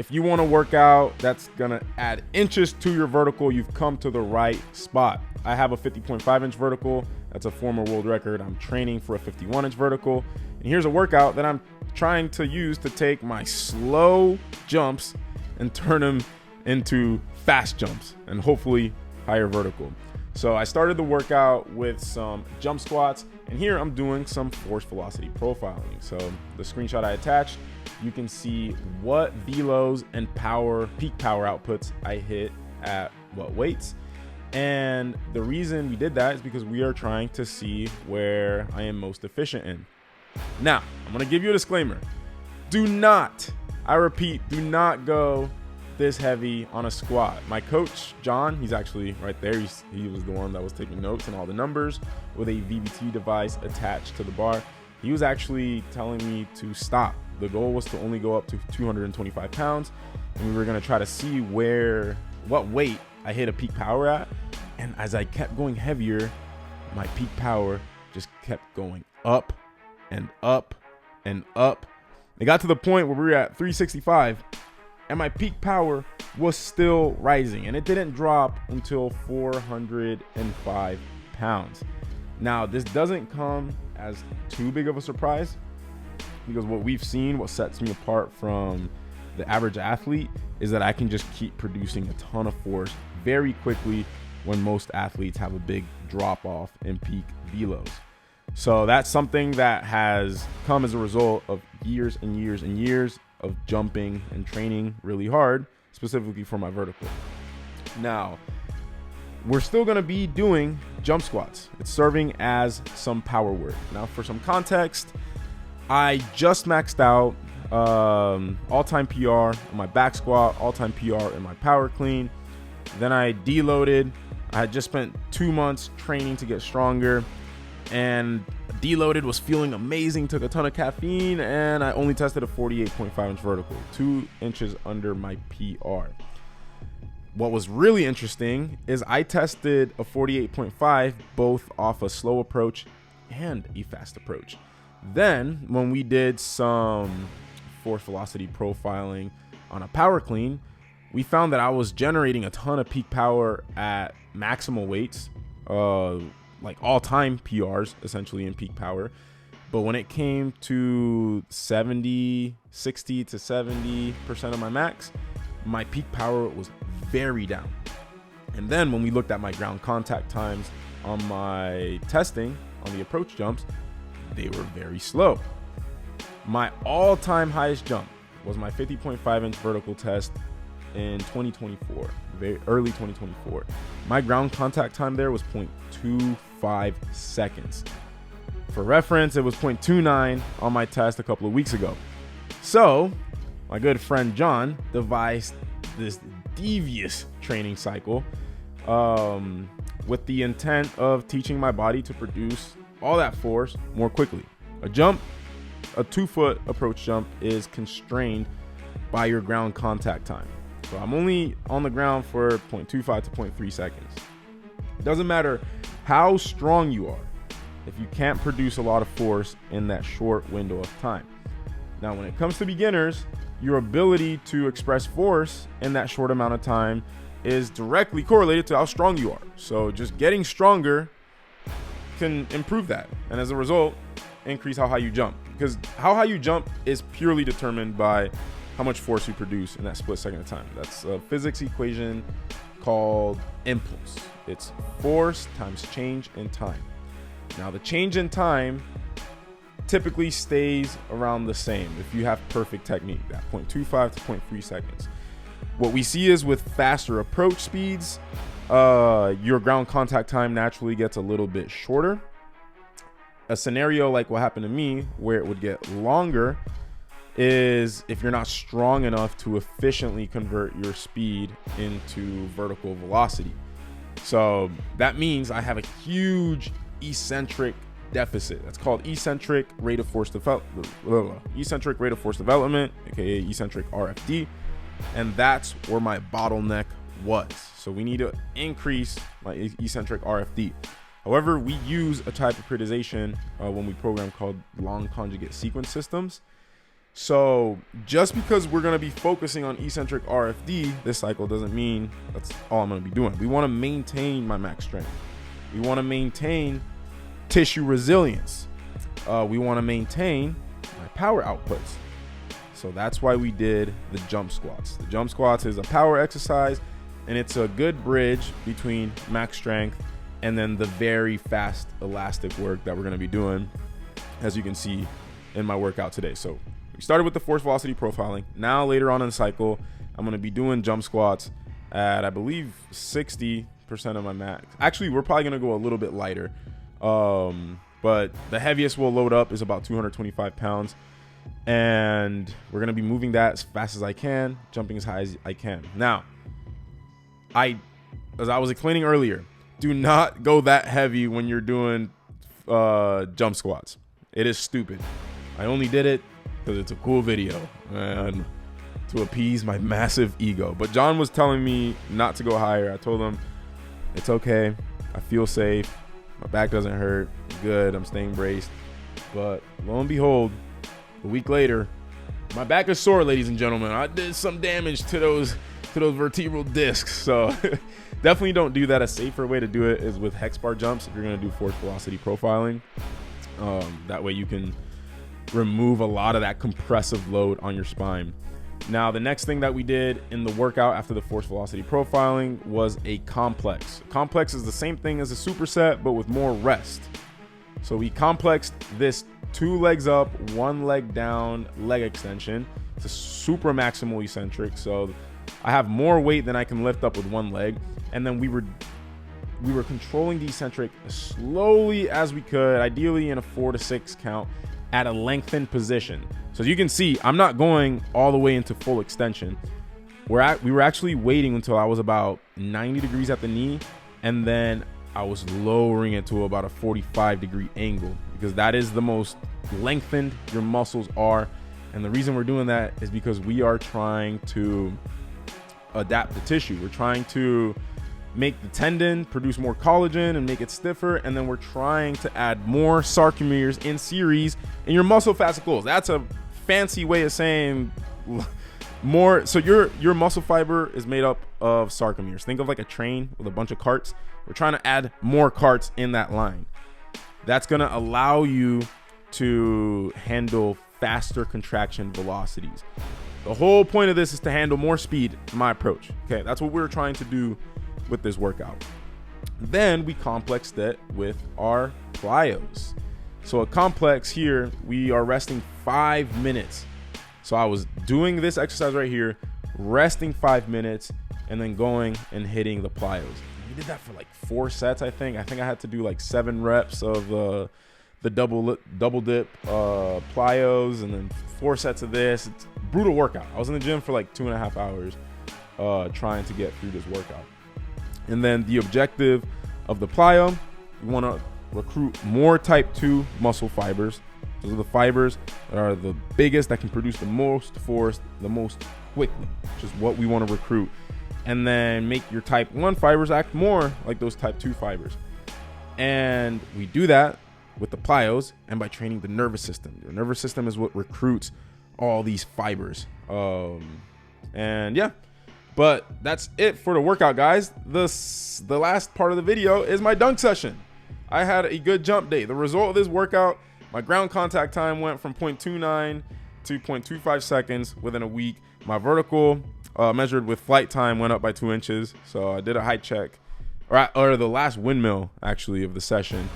if you want to work out that's going to add inches to your vertical, you've come to the right spot. I have a 50.5 inch vertical. That's a former world record. I'm training for a 51 inch vertical. And here's a workout that I'm trying to use to take my slow jumps and turn them into fast jumps and hopefully higher vertical. So I started the workout with some jump squats, and here I'm doing some force velocity profiling. So the screenshot I attached, you can see what velos and peak power outputs I hit at what weights. And the reason we did that is because we are trying to see where I am most efficient in. Now, I'm going to give you a disclaimer. Do not, I repeat, do not go this heavy on a squat. My coach, John, he's actually right there. He was the one that was taking notes and all the numbers with a VBT device attached to the bar. He was actually telling me to stop. The goal was to only go up to 225 pounds. And we were going to try to see what weight I hit a peak power at. And as I kept going heavier, my peak power just kept going up and up and up. It got to the point where we were at 365 and my peak power was still rising, and it didn't drop until 405 pounds. Now, this doesn't come as too big of a surprise because what we've seen, what sets me apart from the average athlete, is that I can just keep producing a ton of force very quickly when most athletes have a big drop off in peak velos. So that's something that has come as a result of years and years and years of jumping and training really hard, specifically for my vertical. Now, we're still going to be doing jump squats. It's serving as some power work. Now, for some context, I just maxed out all-time PR on my back squat, all-time PR in my power clean. Then I deloaded. I had just spent 2 months training to get stronger, and deloaded, was feeling amazing, took a ton of caffeine, and I only tested a 48.5 inch vertical, 2 inches under my PR. What was really interesting is I tested a 48.5 both off a slow approach and a fast approach. Then when we did some force velocity profiling on a power clean, we found that I was generating a ton of peak power at maximal weights, like all-time PRs essentially in peak power. But when it came to 60 to 70% of my max, my peak power was very down. And then when we looked at my ground contact times on my testing on the approach jumps, they were very slow. My all-time highest jump was my 50.5 inch vertical test in 2024, very early 2024. My ground contact time there was 0.25 seconds. For reference, it was 0.29 on my test a couple of weeks ago. So my good friend John devised this devious training cycle with the intent of teaching my body to produce all that force more quickly. A 2-foot approach jump is constrained by your ground contact time. So I'm only on the ground for 0.25 to 0.3 seconds. It doesn't matter how strong you are if you can't produce a lot of force in that short window of time. Now, when it comes to beginners, your ability to express force in that short amount of time is directly correlated to how strong you are. So just getting stronger can improve that. And as a result, increase how high you jump. Because how high you jump is purely determined by how much force you produce in that split second of time. That's a physics equation called impulse. It's force times change in time. Now, the change in time typically stays around the same if you have perfect technique, that 0.25 to 0.3 seconds. What we see is with faster approach speeds, your ground contact time naturally gets a little bit shorter. A scenario like what happened to me where it would get longer is if you're not strong enough to efficiently convert your speed into vertical velocity. So that means I have a huge eccentric deficit. That's called eccentric rate of force development, aka eccentric RFD, and that's where my bottleneck was. So we need to increase my eccentric RFD. However, we use a type of periodization when we program called long conjugate sequence systems. So just because we're going to be focusing on eccentric RFD this cycle doesn't mean that's all I'm going to be doing. We want to maintain my max strength. We want to maintain tissue resilience. We want to maintain my power outputs. So that's why we did the jump squats. The jump squats is a power exercise, and it's a good bridge between max strength and then the very fast elastic work that we're going to be doing, as you can see in my workout today. So we started with the force velocity profiling. Now later on in the cycle, I'm going to be doing jump squats at, I believe, 60% of my max. Actually, we're probably going to go a little bit lighter. But the heaviest we'll load up is about 225 pounds. And we're going to be moving that as fast as I can, jumping as high as I can. Now, as I was explaining earlier, do not go that heavy when you're doing jump squats. It is stupid. I only did it because it's a cool video and to appease my massive ego. But John was telling me not to go higher. I told him it's okay. I feel safe. My back doesn't hurt. I'm good. I'm staying braced. But lo and behold, a week later, my back is sore, ladies and gentlemen. I did some damage to those vertebral discs. So definitely don't do that. A safer way to do it is with hex bar jumps if you're going to do force velocity profiling. That way you can remove a lot of that compressive load on your spine. Now, the next thing that we did in the workout after the force velocity profiling was a complex. Complex is the same thing as a superset, but with more rest. So we complexed this 2 legs up, 1 leg down leg extension. It's a Supermaximal eccentric. So I have more weight than I can lift up with 1 leg. And then we were controlling the eccentric as slowly as we could, ideally in a 4 to 6 count at a lengthened position. So as you can see, I'm not going all the way into full extension. We were actually waiting until I was about 90 degrees at the knee, and then I was lowering it to about a 45-degree angle, because that is the most lengthened your muscles are. And the reason we're doing that is because we are trying to adapt the tissue. We're trying to make the tendon produce more collagen and make it stiffer, and then we're trying to add more sarcomeres in series in your muscle fascicles. That's a fancy way of saying more. So your muscle fiber is made up of sarcomeres. Think of like a train with a bunch of carts. We're trying to add more carts in that line. That's going to allow you to handle faster contraction velocities. The whole point of this is to handle more speed, my approach. Okay, that's what we're trying to do with this workout. Then we complexed it with our plyos. So a complex here, we are resting 5 minutes. So I was doing this exercise right here, resting 5 minutes, and then going and hitting the plyos. We did that for like 4 sets, I think. I had to do like 7 reps of the double dip plyos, and then 4 sets of this. It's a brutal workout. I was in the gym for like 2.5 hours trying to get through this workout. And then the objective of the plyo, you want to recruit more type 2 muscle fibers. Those are the fibers that are the biggest, that can produce the most force the most quickly, which is what we want to recruit. And then make your type 1 fibers act more like those type 2 fibers. And we do that with the plyos and by training the nervous system. Your nervous system is what recruits all these fibers. And yeah. But that's it for the workout, guys. The last part of the video is my dunk session. I had a good jump day. The result of this workout, my ground contact time went from 0.29 to 0.25 seconds within a week. My vertical measured with flight time went up by 2 inches. So I did a height check, or the last windmill actually of the session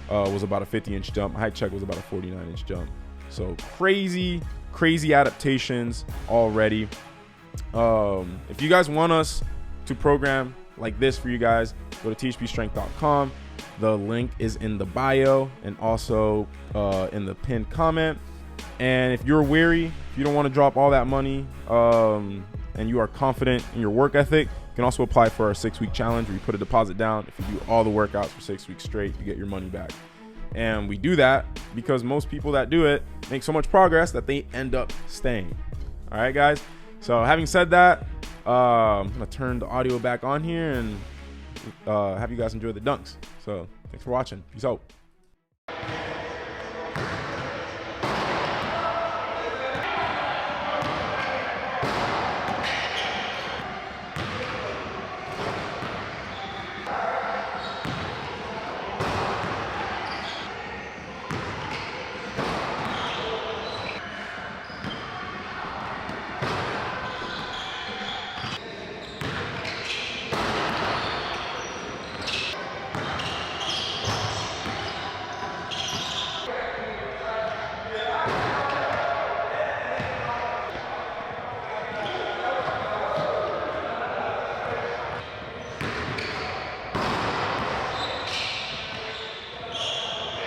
was about a 50-inch jump. My height check was about a 49-inch jump. So crazy adaptations already. If you guys want us to program like this for you guys, go to THPstrength.com. The link is in the bio and also in the pinned comment. And if you're weary, if you don't want to drop all that money, and you are confident in your work ethic, you can also apply for our 6-week challenge where you put a deposit down. If you do all the workouts for 6 weeks straight, you get your money back. And we do that because most people that do it make so much progress that they end up staying. All right, guys. So having said that, I'm going to turn the audio back on here and have you guys enjoy the dunks. So thanks for watching. Peace out.